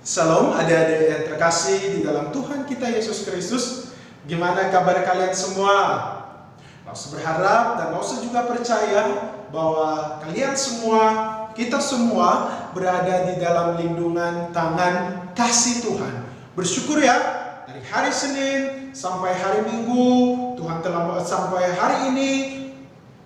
Shalom adik-adik yang terkasih di dalam Tuhan kita Yesus Kristus. Gimana kabar kalian semua? Langsung berharap dan langsung juga percaya bahwa kalian semua, kita semua berada di dalam lindungan tangan kasih Tuhan. Bersyukur ya, dari hari Senin sampai hari Minggu, sampai hari ini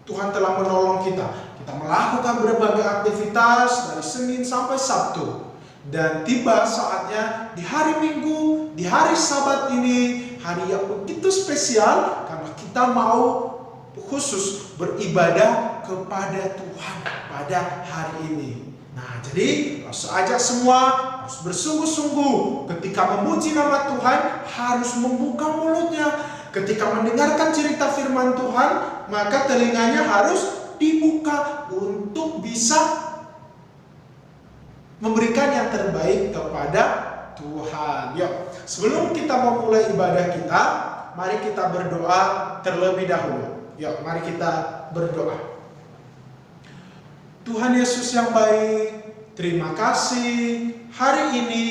Tuhan telah menolong kita. Kita melakukan berbagai aktivitas dari Senin sampai Sabtu. Dan tiba saatnya di hari Minggu, di hari Sabat ini, hari yang begitu spesial karena kita mau khusus beribadah kepada Tuhan pada hari ini. Nah, jadi langsung ajak semua harus bersungguh-sungguh ketika memuji nama Tuhan, harus membuka mulutnya. Ketika mendengarkan cerita firman Tuhan, maka telinganya harus dibuka untuk bisa memberikan yang terbaik kepada Tuhan. Yuk, sebelum kita memulai ibadah kita, mari kita berdoa terlebih dahulu. Yuk, mari kita berdoa. Tuhan Yesus yang baik, terima kasih hari ini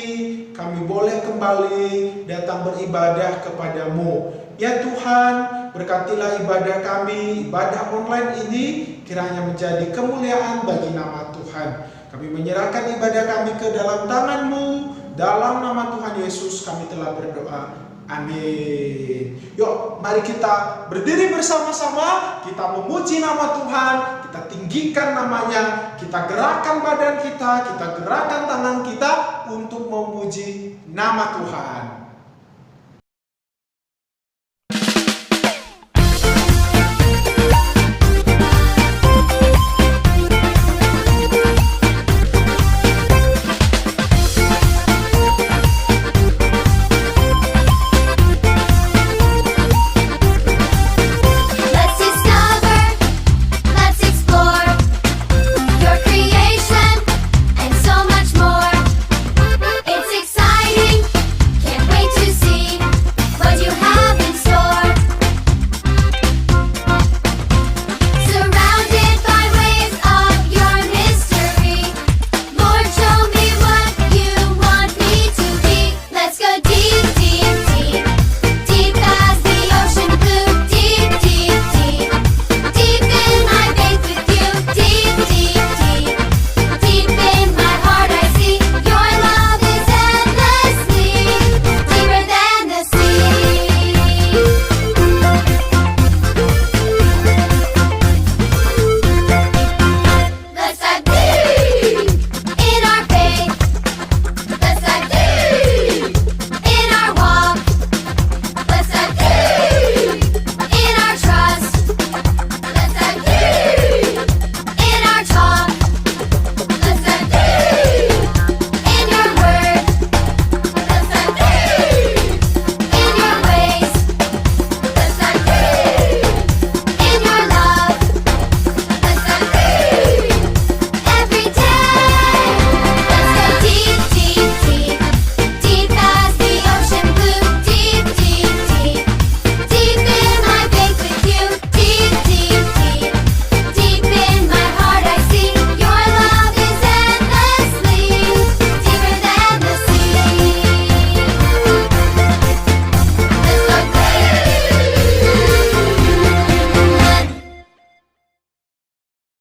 kami boleh kembali datang beribadah kepadamu. Ya Tuhan, berkatilah ibadah kami, ibadah online ini kiranya menjadi kemuliaan bagi nama Tuhan. Kami menyerahkan ibadah kami ke dalam tangan-Mu. Dalam nama Tuhan Yesus kami telah berdoa. Amin. Yuk, mari kita berdiri bersama-sama. Kita memuji nama Tuhan. Kita tinggikan namanya. Kita gerakan badan kita. Kita gerakan tangan kita untuk memuji nama Tuhan.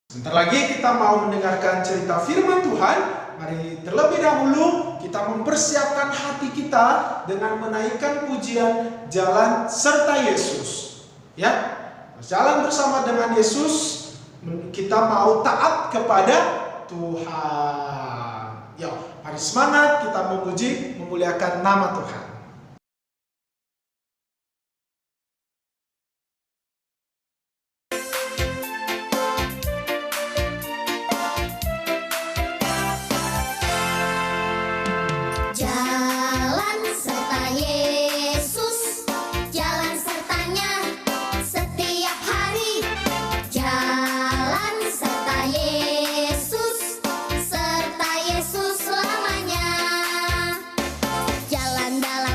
Sebentar lagi kita mau mendengarkan cerita firman Tuhan. Mari terlebih dahulu kita mempersiapkan hati kita dengan menaikkan pujian Jalan Serta Yesus. Ya, jalan bersama dengan Yesus, kita mau taat kepada Tuhan. Yuk, mari semangat kita memuji, memuliakan nama Tuhan. Jalan dalam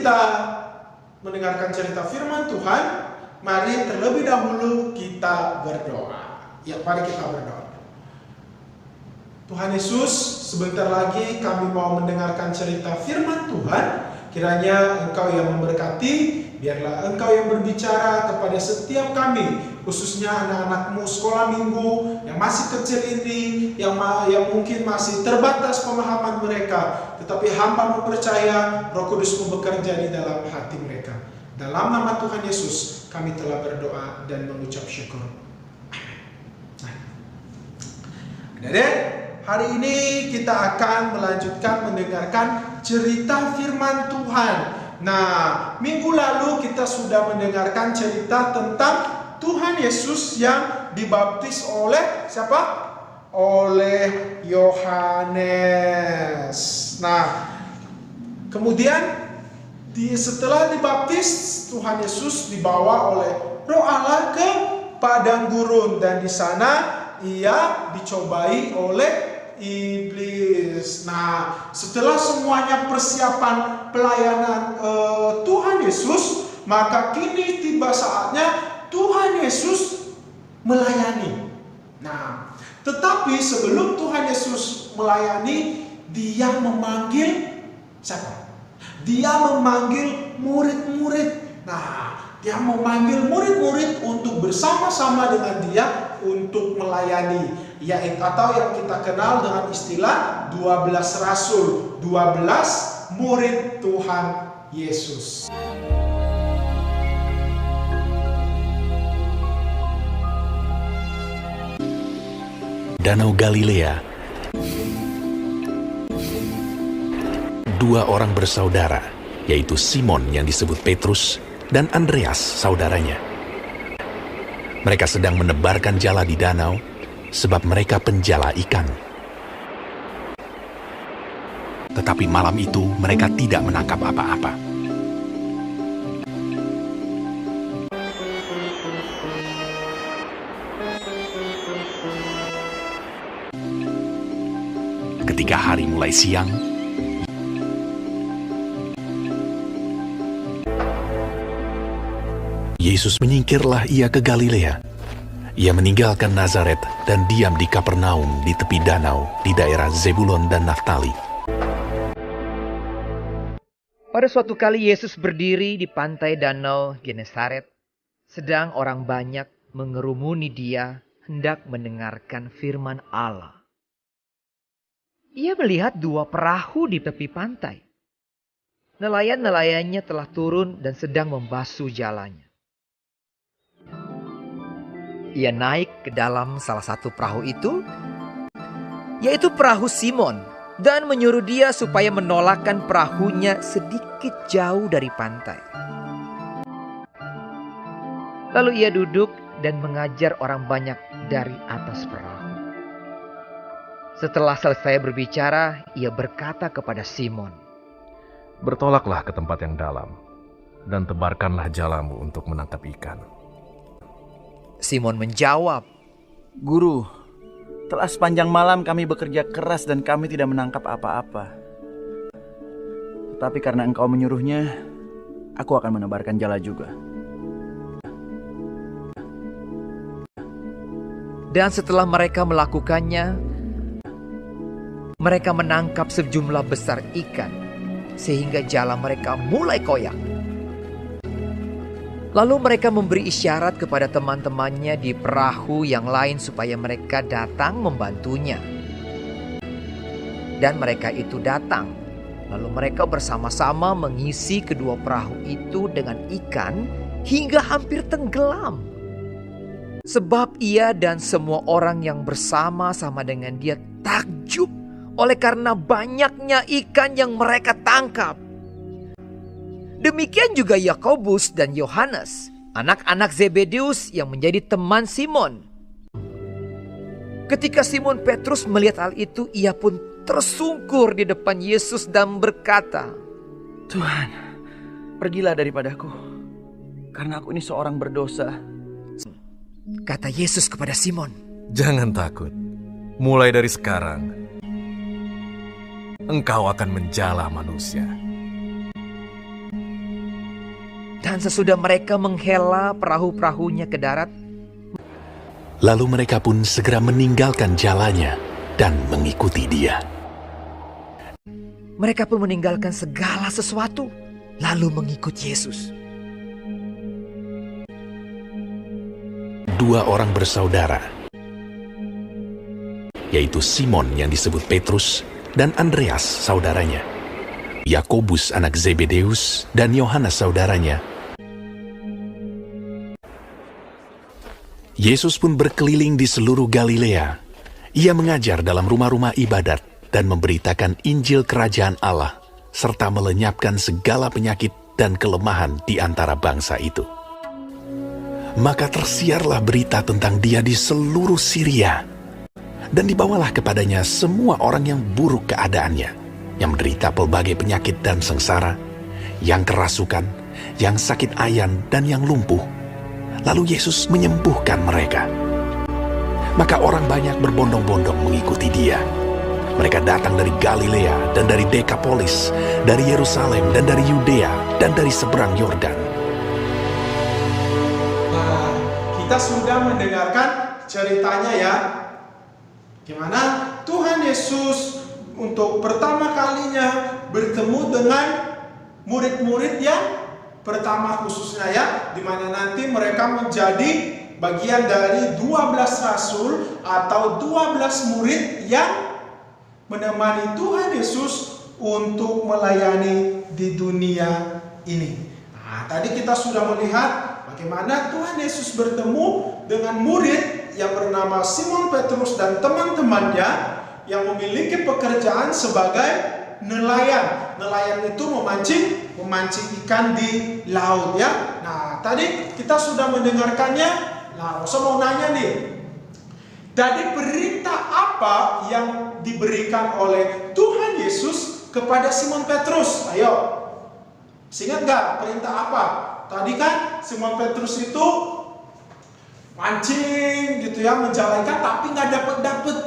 kita mendengarkan cerita firman Tuhan, mari terlebih dahulu kita berdoa. Ya, mari kita berdoa. Tuhan Yesus, sebentar lagi kami mau mendengarkan cerita firman Tuhan. Kiranya Engkau yang memberkati, biarlah Engkau yang berbicara kepada setiap kami, khususnya anak-anakmu sekolah minggu yang masih kecil ini, yang mungkin masih terbatas pemahaman mereka. Tetapi hamba percaya Roh Kudus bekerja di dalam hati mereka. Dalam nama Tuhan Yesus kami telah berdoa dan mengucap syukur. Adik-adik, hari ini kita akan melanjutkan mendengarkan cerita firman Tuhan. Nah, minggu lalu kita sudah mendengarkan cerita tentang Tuhan Yesus yang dibaptis oleh siapa? Oleh Yohanes. Nah, kemudian setelah dibaptis, Tuhan Yesus dibawa oleh Roh Allah ke padang gurun, dan di sana ia dicobai oleh iblis. Nah, setelah semuanya persiapan pelayanan Tuhan Yesus, maka kini tiba saatnya Tuhan Yesus melayani. Nah, tetapi sebelum Tuhan Yesus melayani, dia memanggil siapa? Dia memanggil murid-murid. Nah, dia memanggil murid-murid untuk bersama-sama dengan dia untuk melayani, yaitu atau yang kita kenal dengan istilah 12 rasul, 12 murid Tuhan Yesus. Danau Galilea. Dua orang bersaudara, yaitu Simon yang disebut Petrus dan Andreas saudaranya. Mereka sedang menebarkan jala di danau sebab mereka penjala ikan. Tetapi malam itu mereka tidak menangkap apa-apa. Ketika hari mulai siang, Yesus menyingkirlah ia ke Galilea. Ia meninggalkan Nazaret dan diam di Kapernaum di tepi danau di daerah Zebulon dan Naftali. Pada suatu kali Yesus berdiri di pantai danau Genesaret, sedang orang banyak mengerumuni dia hendak mendengarkan firman Allah. Ia melihat dua perahu di tepi pantai. Nelayan-nelayannya telah turun dan sedang membasuh jalannya. Ia naik ke dalam salah satu perahu itu, yaitu perahu Simon, dan menyuruh dia supaya menolakkan perahunya sedikit jauh dari pantai. Lalu ia duduk dan mengajar orang banyak dari atas perahu. Setelah selesai berbicara, ia berkata kepada Simon, "Bertolaklah ke tempat yang dalam, dan tebarkanlah jalamu untuk menangkap ikan." Simon menjawab, "Guru, telah sepanjang malam kami bekerja keras dan kami tidak menangkap apa-apa. Tetapi karena Engkau menyuruhnya, aku akan menebarkan jala juga." Dan setelah mereka melakukannya, mereka menangkap sejumlah besar ikan, sehingga jala mereka mulai koyak. Lalu mereka memberi isyarat kepada teman-temannya di perahu yang lain supaya mereka datang membantunya. Dan mereka itu datang. Lalu mereka bersama-sama mengisi kedua perahu itu dengan ikan hingga hampir tenggelam. Sebab ia dan semua orang yang bersama-sama dengan dia takjub oleh karena banyaknya ikan yang mereka tangkap. Demikian juga Yakobus dan Yohanes, anak-anak Zebedeus yang menjadi teman Simon. Ketika Simon Petrus melihat hal itu, ia pun tersungkur di depan Yesus dan berkata, "Tuhan, pergilah daripadaku, karena aku ini seorang berdosa." Kata Yesus kepada Simon, "Jangan takut, mulai dari sekarang, engkau akan menjala manusia." Dan sesudah mereka menghela perahu-perahunya ke darat, Lalu mereka pun segera meninggalkan jalannya dan mengikuti dia. mereka pun meninggalkan segala sesuatu, lalu mengikut Yesus. Dua orang bersaudara, yaitu Simon yang disebut Petrus dan Andreas saudaranya, Yakobus anak Zebedeus dan Yohanes saudaranya. Yesus pun berkeliling di seluruh Galilea. Ia mengajar dalam rumah-rumah ibadat dan memberitakan Injil Kerajaan Allah, serta melenyapkan segala penyakit dan kelemahan di antara bangsa itu. Maka tersiarlah berita tentang dia di seluruh Syria, dan dibawalah kepadanya semua orang yang buruk keadaannya, yang menderita pelbagai penyakit dan sengsara, yang kerasukan, yang sakit ayan, dan yang lumpuh. Lalu Yesus menyembuhkan mereka. Maka orang banyak berbondong-bondong mengikuti dia. Mereka datang dari Galilea dan dari Dekapolis, dari Yerusalem dan dari Yudea dan dari seberang Yordan. Nah, kita sudah mendengarkan ceritanya ya. Gimana Tuhan Yesus untuk pertama kalinya bertemu dengan murid-murid yang pertama khususnya ya, di mana nanti mereka menjadi bagian dari 12 rasul atau 12 murid yang menemani Tuhan Yesus untuk melayani di dunia ini. Nah, tadi kita sudah melihat bagaimana Tuhan Yesus bertemu dengan murid yang bernama Simon Petrus dan teman-temannya yang memiliki pekerjaan sebagai nelayan. Nelayan itu memancing ikan di laut ya. Nah, tadi kita sudah mendengarkannya. Nah, saya mau nanya nih. Tadi perintah apa yang diberikan oleh Tuhan Yesus kepada Simon Petrus? Ayo. Ingat nggak perintah apa? Tadi kan Simon Petrus itu mancing gitu ya, menjala ikan tapi nggak dapet.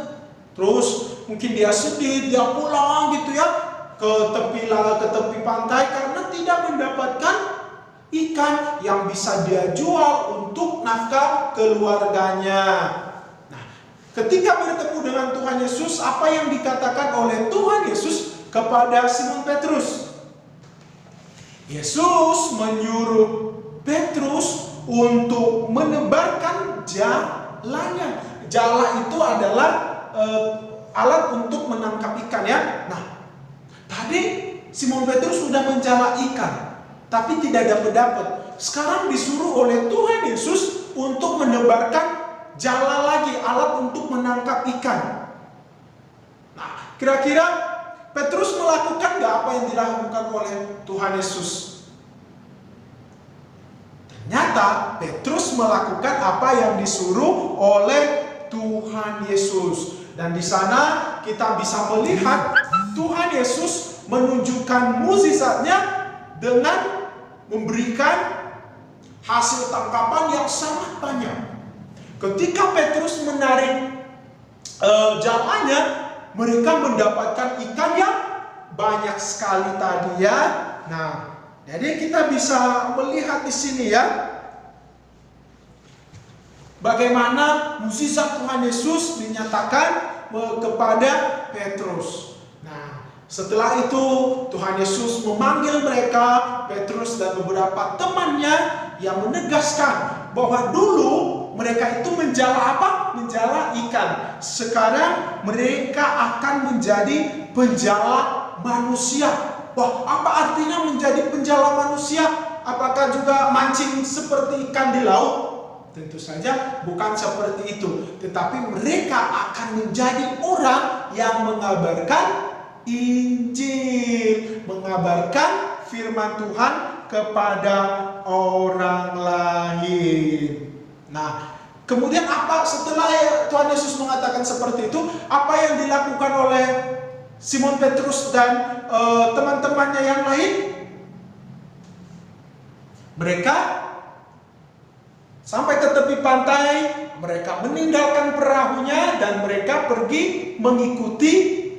Terus mungkin dia sedih, dia pulang gitu ya ke tepi pantai karena tidak mendapatkan ikan yang bisa dia jual untuk nafkah keluarganya. Nah, ketika bertemu dengan Tuhan Yesus, apa yang dikatakan oleh Tuhan Yesus kepada Simon Petrus? Yesus menyuruh Petrus untuk menebarkan jalannya. Jala itu adalah alat untuk menangkap ikan ya. Nah, tadi Simon Petrus sudah menjala ikan, tapi tidak dapat. Sekarang disuruh oleh Tuhan Yesus untuk menebarkan jala lagi, alat untuk menangkap ikan. Nah, kira-kira Petrus melakukan nggak apa yang dilakukan oleh Tuhan Yesus? Ternyata Petrus melakukan apa yang disuruh oleh Tuhan Yesus. Dan di sana kita bisa melihat Tuhan Yesus menunjukkan mukjizatnya dengan memberikan hasil tangkapan yang sangat banyak. Ketika Petrus menarik jalannya, mereka mendapatkan ikan yang banyak sekali tadi ya. Nah, jadi kita bisa melihat di sini ya, bagaimana mukjizat Tuhan Yesus dinyatakan kepada Petrus. Nah, setelah itu Tuhan Yesus memanggil mereka, Petrus dan beberapa temannya, yang menegaskan bahwa dulu mereka itu menjala apa? Menjala ikan. Sekarang mereka akan menjadi penjala manusia. Wah, apa artinya menjadi penjala manusia? Apakah juga mancing seperti ikan di laut? Tentu saja bukan seperti itu. Tetapi mereka akan menjadi orang yang mengabarkan Injil, mengabarkan firman Tuhan kepada orang lain. Nah, kemudian apa setelah Tuhan Yesus mengatakan seperti itu? Apa yang dilakukan oleh Simon Petrus dan teman-temannya yang lain? Mereka sampai ke tepi pantai, mereka meninggalkan perahunya dan mereka pergi mengikuti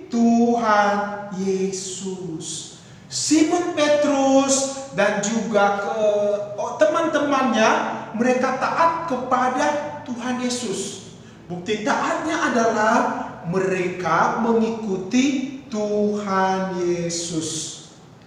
Tuhan Yesus. Simon Petrus dan juga teman-temannya, mereka taat kepada Tuhan Yesus. Bukti taatnya adalah mereka mengikuti Tuhan Yesus.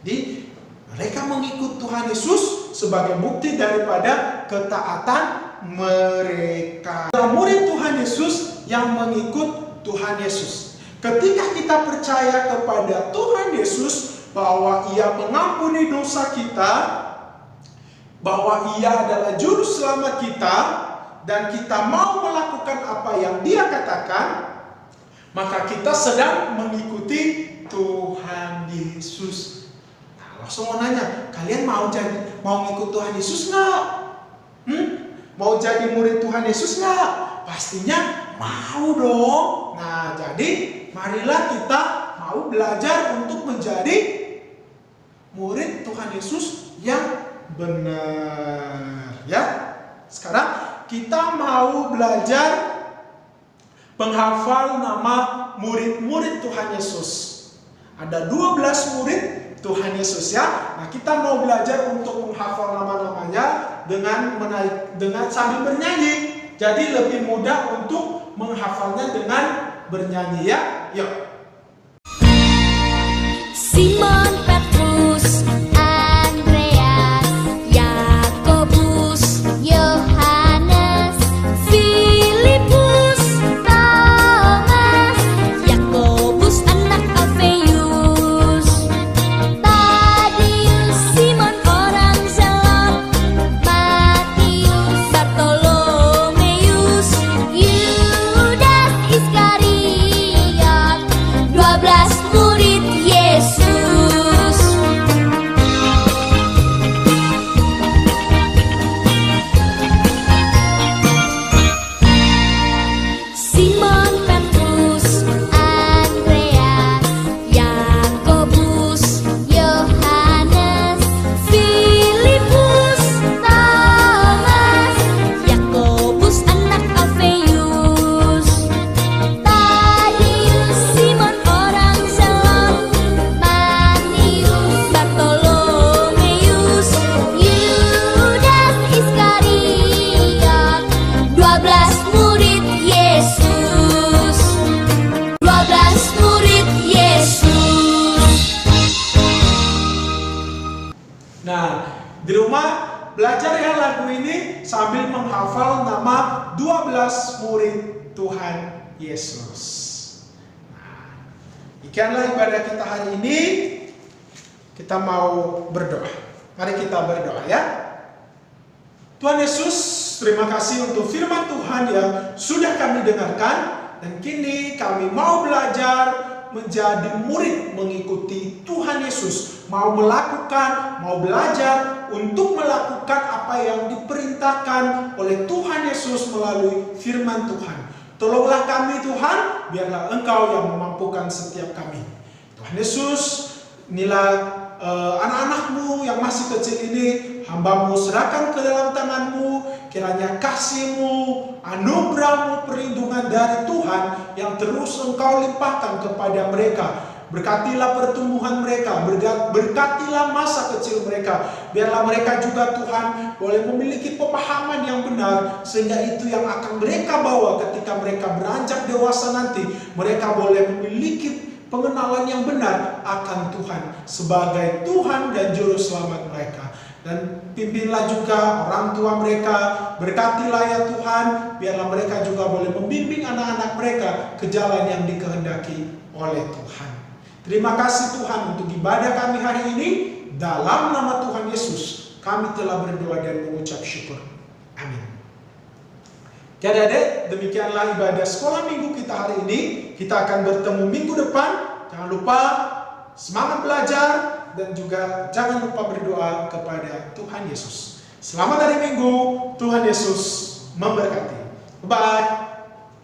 Jadi mereka mengikut Tuhan Yesus sebagai bukti daripada ketaatan mereka. Murid Tuhan Yesus yang mengikut Tuhan Yesus. Ketika kita percaya kepada Tuhan Yesus bahwa Ia mengampuni dosa kita, bahwa Ia adalah juru selamat kita, dan kita mau melakukan apa yang Dia katakan, maka kita sedang mengikuti Tuhan Yesus. Nah, langsung mau nanya, kalian mau ngikut Tuhan Yesus nggak? Mau jadi murid Tuhan Yesus nggak? Pastinya mau dong. Nah, jadi marilah kita mau belajar untuk menjadi murid Tuhan Yesus yang benar, ya. Sekarang kita mau belajar penghafal nama murid-murid Tuhan Yesus. Ada 12 murid Tuhan Yesus, ya. Nah, kita mau belajar untuk menghafal nama-namanya dengan sambil bernyanyi. Jadi lebih mudah untuk menghafalnya dengan bernyanyi, ya. Yuk. Simon Petrus, Andreas, Yakobus, Yohanes, Filipus, Thomas, Yakobus anak Alfeus, Tadius, Simon orang Zelot, Matius, Bartolomeus, Yudas Iskariot, 12 murid Yesus. Simon Petrus, Andreas, Yakobus, Yohanes, Filipus, Thomas, Yakobus anak Alfeus, Tadius, Simon orang Zelot, Matius, Bartolomeus, Yudas Iskariot, 12 murid Yesus. 12 murid Yesus. Nah, di rumah belajar ya lagu ini sambil menghafal nama 12 murid Tuhan Yesus. Nah, demikianlah ibadah kita hari ini. Kita mau berdoa. Mari kita berdoa, ya. Tuhan Yesus, terima kasih untuk firman Tuhan yang sudah kami dengarkan. Dan kini kami mau belajar menjadi murid mengikuti Tuhan Yesus. Mau melakukan, mau belajar untuk melakukan apa yang diperintahkan oleh Tuhan Yesus melalui firman Tuhan. Tolonglah kami Tuhan, biarlah Engkau yang memampukan setiap kami. Tuhan Yesus, inilah anak-anak-Mu yang masih kecil ini, hamba-Mu serahkan ke dalam tangan-Mu. Kiranya kasih-Mu, anugerah-Mu, perlindungan dari Tuhan yang terus Engkau limpahkan kepada mereka. Berkatilah pertumbuhan mereka, berkatilah masa kecil mereka. Biarlah mereka juga Tuhan boleh memiliki pemahaman yang benar, sehingga itu yang akan mereka bawa ketika mereka beranjak dewasa nanti. Mereka boleh memiliki pengenalan yang benar akan Tuhan sebagai Tuhan dan Juru Selamat mereka. Dan pimpinlah juga orang tua mereka, berkatilah ya Tuhan, biarlah mereka juga boleh membimbing anak-anak mereka ke jalan yang dikehendaki oleh Tuhan. Terima kasih Tuhan untuk ibadah kami hari ini. Dalam nama Tuhan Yesus, kami telah berdoa dan mengucap syukur. Amin. Adik-adik, demikianlah ibadah sekolah minggu kita hari ini. Kita akan bertemu minggu depan. Jangan lupa semangat belajar dan juga jangan lupa berdoa kepada Tuhan Yesus. Selamat hari Minggu. Tuhan Yesus memberkati. Bye.